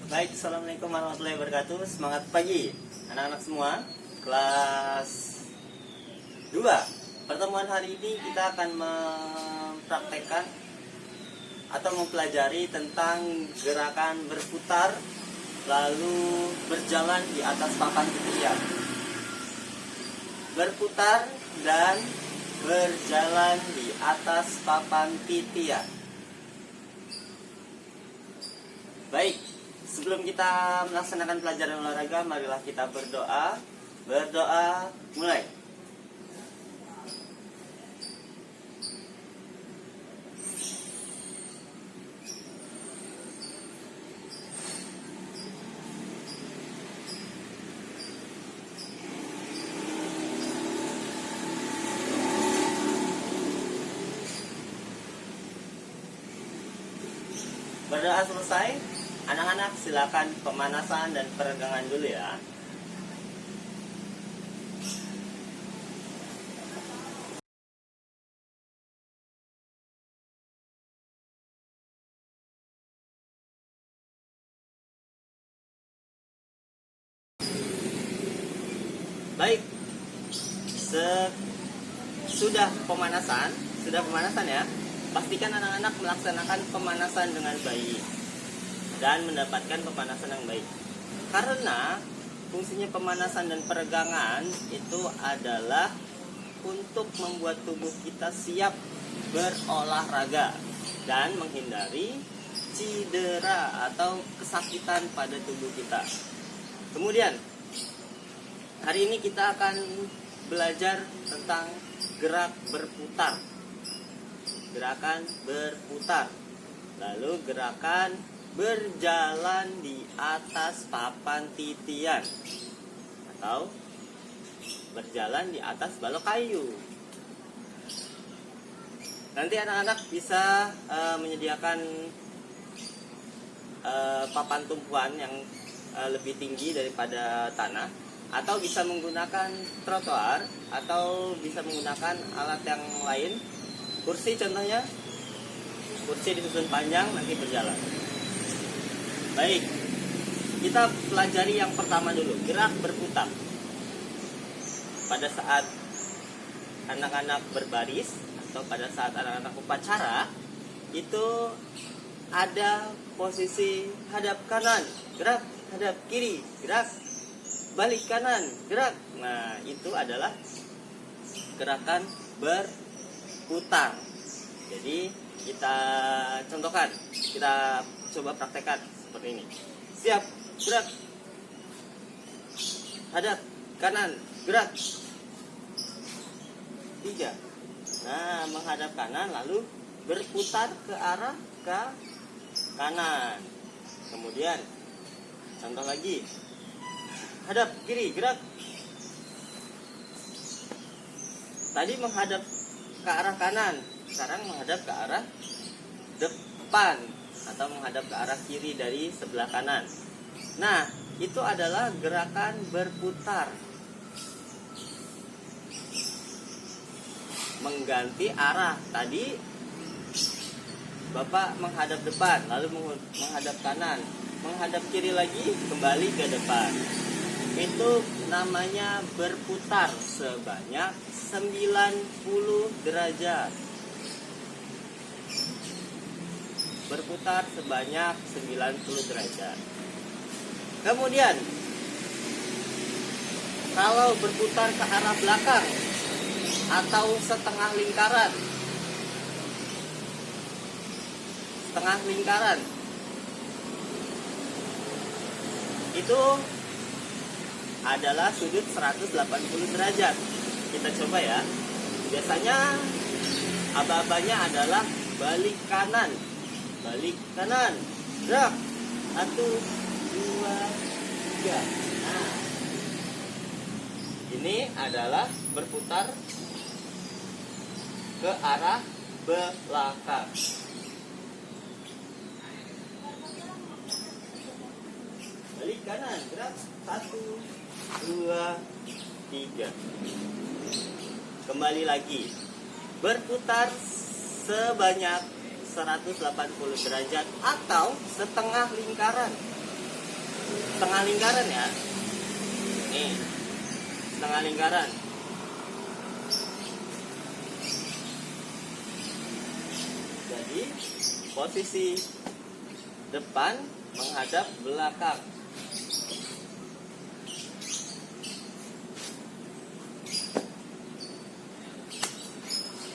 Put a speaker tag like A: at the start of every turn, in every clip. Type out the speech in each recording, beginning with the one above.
A: Baik, assalamualaikum warahmatullahi wabarakatuh. Semangat pagi anak-anak semua. Kelas 2. Pertemuan hari ini kita akan mempraktekkan atau mempelajari tentang gerakan berputar lalu berjalan di atas papan titian. Berputar dan berjalan di atas papan titian. Baik, sebelum kita melaksanakan pelajaran olahraga, marilah kita berdoa. Berdoa, mulai. Berdoa selesai, anak-anak silakan pemanasan dan peregangan dulu ya. Baik, sudah pemanasan ya. Pastikan anak-anak melaksanakan pemanasan dengan baik dan mendapatkan pemanasan yang baik. Karena fungsinya pemanasan dan peregangan itu adalah untuk membuat tubuh kita siap berolahraga dan menghindari cedera atau kesakitan pada tubuh kita. Kemudian, hari ini kita akan belajar tentang gerak berputar. Gerakan berputar, lalu gerakan berjalan di atas papan titian atau berjalan di atas balok kayu. Nanti anak-anak bisa menyediakan papan tumpuan yang lebih tinggi daripada tanah, atau bisa menggunakan trotoar, atau bisa menggunakan alat yang lain. Kursi contohnya, kursi disusun panjang nanti berjalan. Baik, kita pelajari yang pertama dulu, gerak berputar. Pada saat anak-anak berbaris atau pada saat anak-anak upacara, itu ada posisi hadap kanan, gerak, hadap kiri, gerak, balik kanan, gerak. Nah, itu adalah gerakan berputar. Jadi kita contohkan, kita coba praktekkan seperti ini. Siap, gerak, hadap kanan, gerak. 3. Nah, menghadap kanan lalu berputar ke arah kanan. Kemudian contoh lagi, hadap kiri, gerak. Tadi menghadap ke arah kanan, sekarang menghadap ke arah depan atau menghadap ke arah kiri dari sebelah kanan. Nah, itu adalah gerakan berputar. Mengganti arah. Tadi Bapak menghadap depan, lalu menghadap kanan, menghadap kiri lagi, kembali ke depan. Itu namanya berputar sebanyak 90 derajat. Berputar sebanyak 90 derajat. Kemudian, kalau berputar ke arah belakang atau setengah lingkaran, itu adalah sudut 180 derajat. Kita coba ya. Biasanya aba-abanya adalah balik kanan, gerak, 1, 2, 3. Nah, ini adalah berputar ke arah belakang. Balik kanan, gerak, 1, 2, 3. Kembali lagi, berputar sebanyak 180 derajat atau setengah lingkaran. setengah lingkaran ya. Nih, setengah lingkaran. Jadi posisi depan menghadap belakang.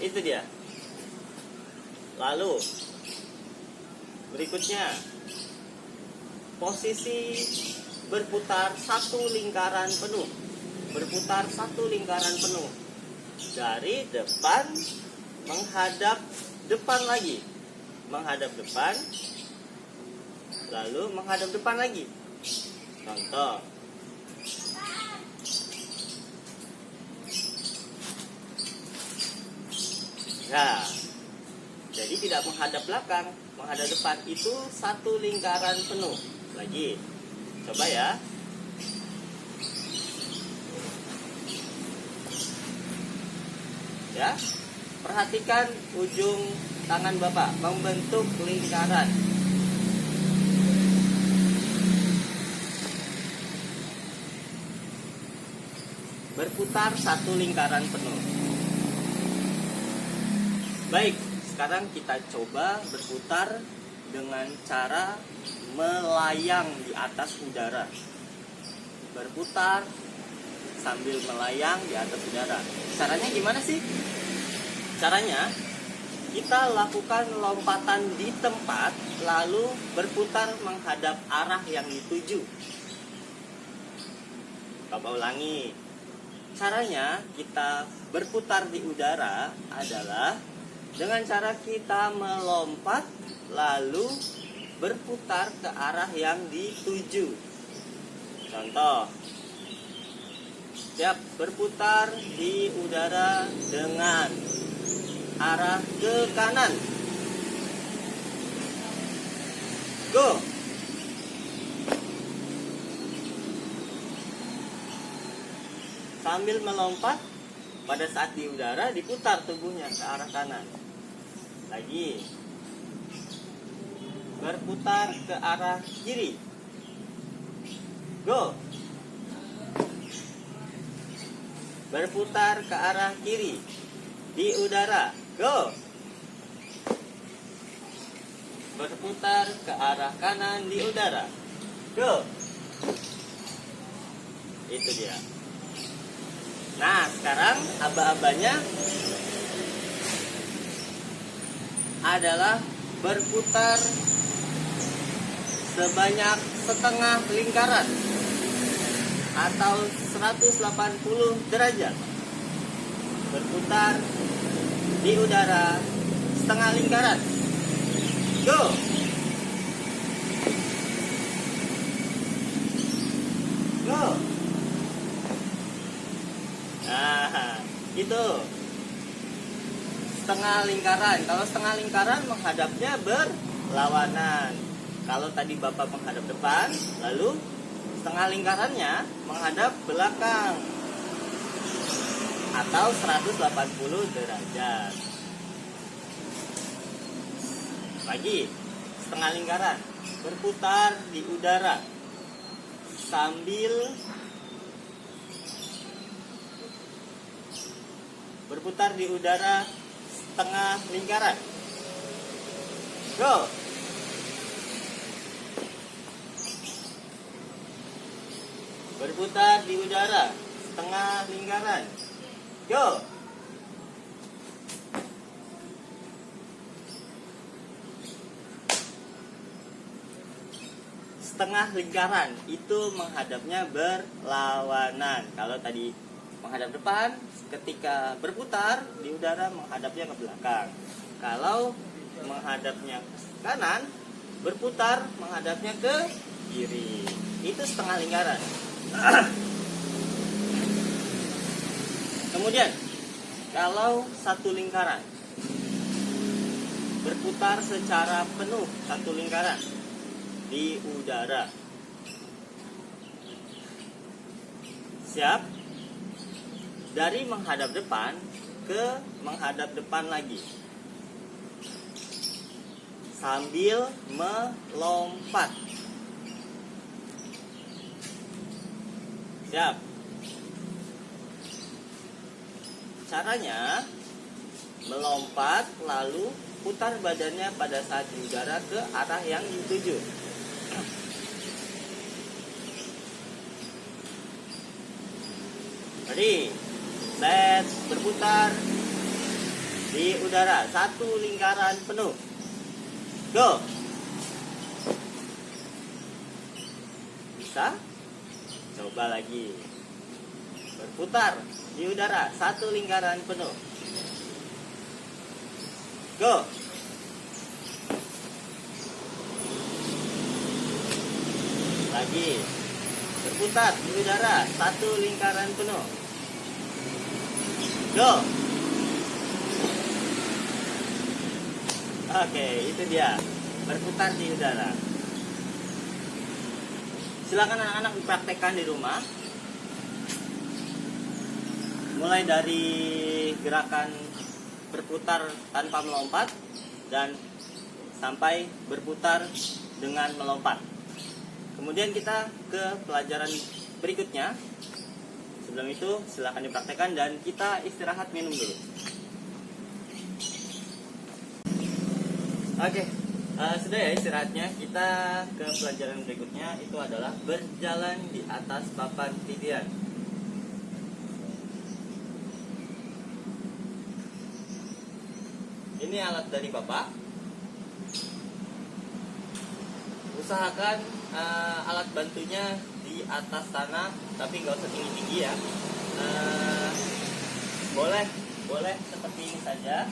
A: Itu dia. Lalu berikutnya, posisi berputar satu lingkaran penuh. Berputar satu lingkaran penuh. Dari depan menghadap depan lagi. Menghadap depan, lalu menghadap depan lagi. Contoh. Ya, jadi tidak menghadap belakang, menghadap depan. Itu satu lingkaran penuh. Lagi, coba ya. Ya, perhatikan ujung tangan Bapak membentuk lingkaran. Berputar satu lingkaran penuh. Baik, sekarang kita coba berputar dengan cara melayang di atas udara. Berputar sambil melayang di atas udara. Caranya gimana sih? Caranya, kita lakukan lompatan di tempat, lalu berputar menghadap arah yang dituju. Coba ulangi. Caranya kita berputar di udara adalah dengan cara kita melompat lalu berputar ke arah yang dituju. Contoh, siap, berputar di udara dengan arah ke kanan. Go. Sambil melompat, pada saat di udara diputar tubuhnya ke arah kanan. Lagi, berputar ke arah kiri. Go. Berputar ke arah kiri di udara. Go. Berputar ke arah kanan di udara. Go. Itu dia. Nah, sekarang aba-abanya adalah berputar sebanyak setengah lingkaran atau 180 derajat. Berputar di udara setengah lingkaran. Go. Go. Nah, itu setengah lingkaran. Kalau setengah lingkaran menghadapnya berlawanan. Kalau tadi Bapak menghadap depan, lalu setengah lingkarannya menghadap belakang atau 180 derajat. Lagi, setengah lingkaran berputar di udara sambil berputar di udara setengah lingkaran. Go. Berputar di udara setengah lingkaran. Go. Setengah lingkaran itu menghadapnya berlawanan. Kalau tadi menghadap depan, ketika berputar di udara menghadapnya ke belakang. Kalau menghadapnya ke kanan, berputar menghadapnya ke kiri. Itu setengah lingkaran. Kemudian, kalau satu lingkaran berputar secara penuh satu lingkaran di udara. Siap? Dari menghadap depan ke menghadap depan lagi. Sambil melompat. Siap. Caranya melompat lalu putar badannya pada saat di udara ke arah yang dituju. Ready, set, berputar di udara 1 lingkaran penuh. Go. Bisa? Coba lagi. Berputar di udara 1 lingkaran penuh. Go. Lagi. Berputar di udara 1 lingkaran penuh. Go. Oke, itu dia. Berputar di udara. Silakan anak-anak dipraktekkan di rumah. Mulai dari gerakan berputar tanpa melompat dan sampai berputar dengan melompat. Kemudian kita ke pelajaran berikutnya. Sebelum itu silakan dipraktekkan dan kita istirahat minum dulu. Oke, sudah ya istirahatnya. Kita ke pelajaran berikutnya, itu adalah berjalan di atas papan titian. Ini alat dari Bapak. Usahakan alat bantunya di atas tanah, tapi nggak usah tinggi-tinggi ya. Boleh seperti ini saja.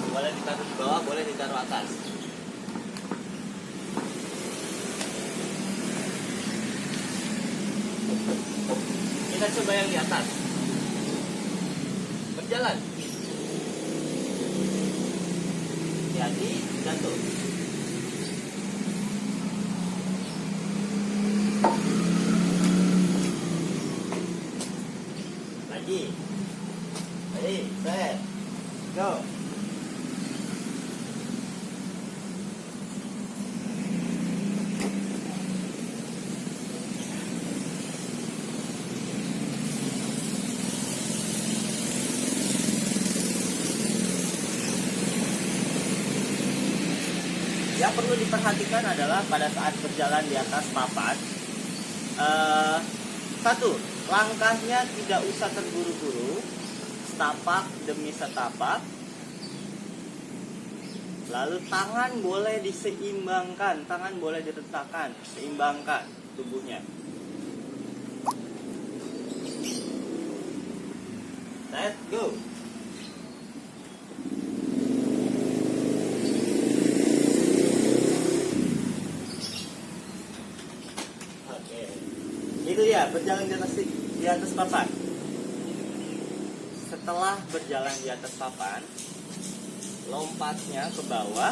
A: Boleh ditaruh di bawah, boleh ditaruh atas. Kita coba yang di atas. Berjalan. Hati-hati, jatuh. Lagi. Ready, set, go. Yang perlu diperhatikan adalah pada saat berjalan di atas papan, satu, langkahnya tidak usah terburu-buru, setapak demi setapak. Lalu tangan boleh diseimbangkan, tangan boleh diletakkan, seimbangkan tubuhnya. Let's go. Itu dia, berjalan di atas papan. Setelah berjalan di atas papan, lompatnya ke bawah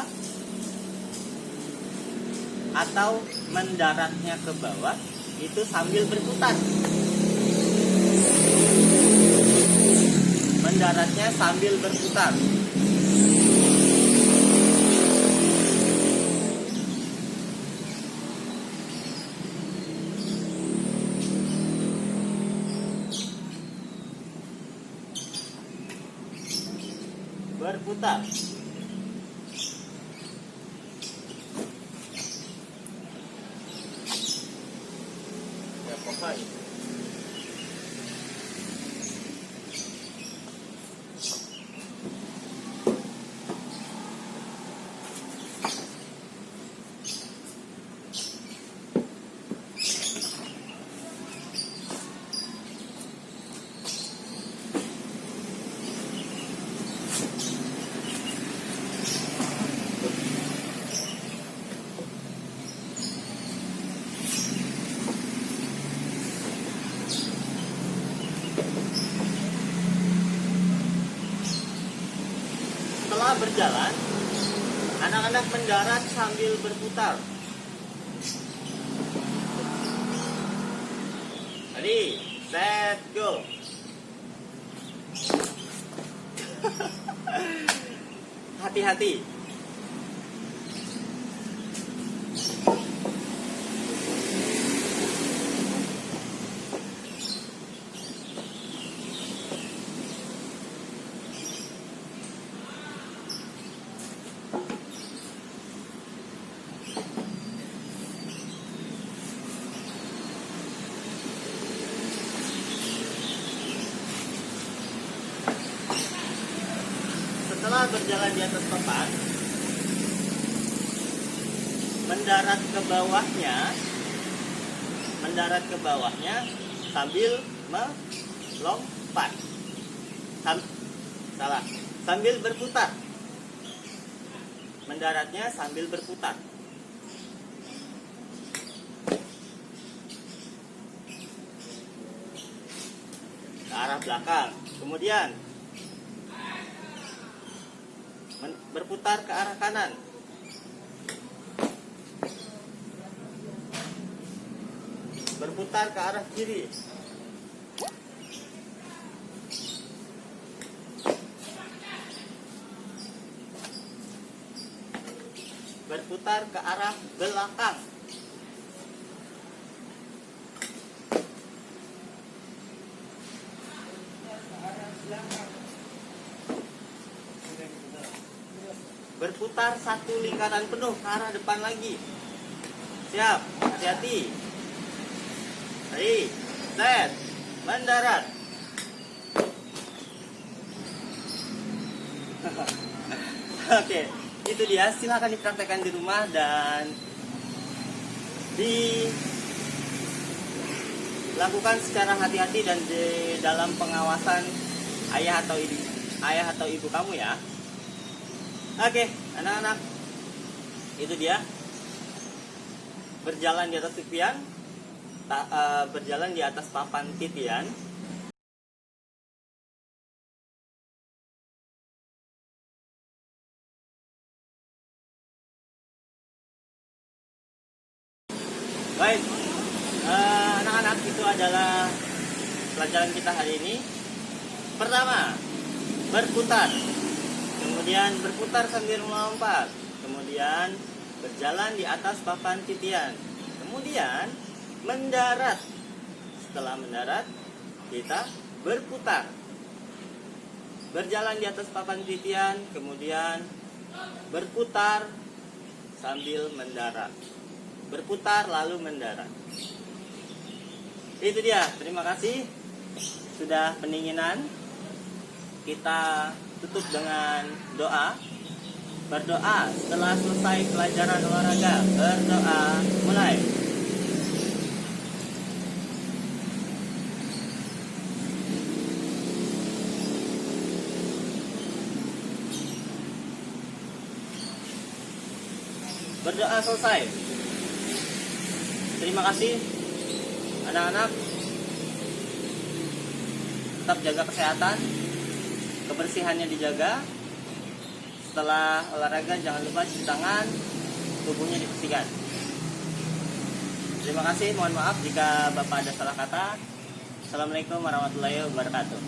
A: atau mendaratnya ke bawah itu sambil berputar. Mendaratnya sambil berputar. Berputar. Ya, pokoknya. Setelah berjalan, anak-anak mendarat sambil berputar. Ready, set, go. Hati-hati. setelah berjalan di atas papan, mendarat ke bawahnya sambil melompat. Sambil berputar. Mendaratnya sambil berputar. Ke arah belakang. Kemudian berputar ke arah kanan. Berputar ke arah kiri. Berputar ke arah belakang. Berputar satu lingkaran penuh ke arah depan lagi. Siap, hati-hati. Ready, set, mendarat. Oke, itu dia. Silahkan dipraktekkan di rumah dan dilakukan secara hati-hati dan di dalam pengawasan ayah atau ibu kamu ya. Oke, anak-anak, itu dia. Berjalan di atas titian, berjalan di atas papan titian. Baik, anak-anak, itu adalah pelajaran kita hari ini. Pertama, berputar. Kemudian berputar sambil melompat. Kemudian berjalan di atas papan titian. Kemudian mendarat. Setelah mendarat, kita berputar. Berjalan di atas papan titian, kemudian berputar sambil mendarat. Berputar lalu mendarat. Itu dia. Terima kasih sudah pendinginan. Kita tutup dengan doa. Berdoa setelah selesai pelajaran olahraga. Berdoa, mulai. Berdoa selesai. Terima kasih anak-anak. Tetap jaga kesehatan, kebersihannya dijaga. Setelah olahraga jangan lupa cuci tangan, tubuhnya dibersihkan. Terima kasih, mohon maaf jika Bapak ada salah kata. Assalamualaikum warahmatullahi wabarakatuh.